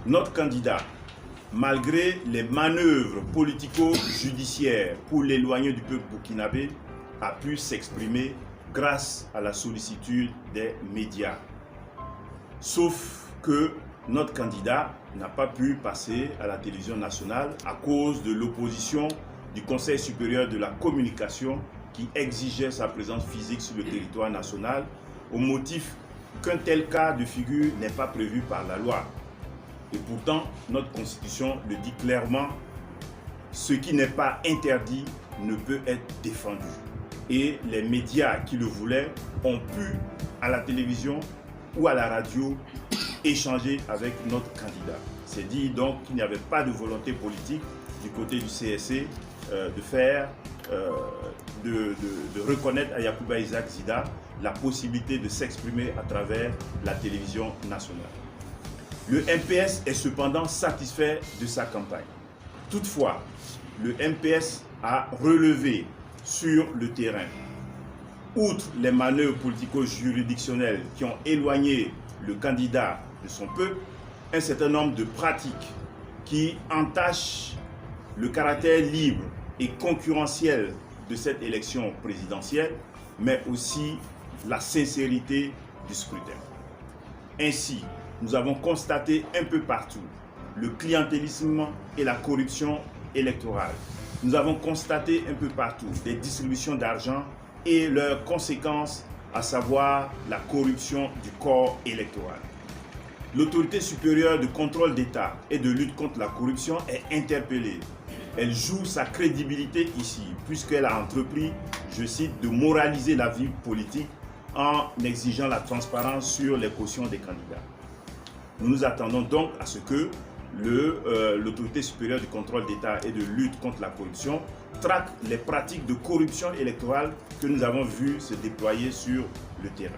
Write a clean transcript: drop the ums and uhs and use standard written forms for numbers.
Notre candidat, malgré les manœuvres politico-judiciaires pour l'éloigner du peuple burkinabé, a pu s'exprimer grâce à la sollicitude des médias. Sauf que notre candidat n'a pas pu passer à la télévision nationale à cause de l'opposition du Conseil supérieur de la communication qui exigeait sa présence physique sur le territoire national au motif qu'un tel cas de figure n'est pas prévu par la loi. Et pourtant, notre Constitution le dit clairement, ce qui n'est pas interdit ne peut être défendu. Et les médias qui le voulaient ont pu, à la télévision ou à la radio, échanger avec notre candidat. C'est dit donc qu'il n'y avait pas de volonté politique du côté du CSC de reconnaître à Yacouba Isaac Zida la possibilité de s'exprimer à travers la télévision nationale. Le MPS est cependant satisfait de sa campagne. Toutefois, le MPS a relevé sur le terrain, outre les manœuvres politico-juridictionnelles qui ont éloigné le candidat de son peuple, un certain nombre de pratiques qui entachent le caractère libre et concurrentiel de cette élection présidentielle, mais aussi la sincérité du scrutin. Ainsi, nous avons constaté un peu partout le clientélisme et la corruption électorale. Nous avons constaté un peu partout des distributions d'argent et leurs conséquences, à savoir la corruption du corps électoral. L'autorité supérieure de contrôle d'État et de lutte contre la corruption est interpellée. Elle joue sa crédibilité ici, puisqu'elle a entrepris, je cite, de moraliser la vie politique en exigeant la transparence sur les cautions des candidats. Nous nous attendons donc à ce que l'autorité supérieure du contrôle d'État et de lutte contre la corruption traque les pratiques de corruption électorale que nous avons vues se déployer sur le terrain.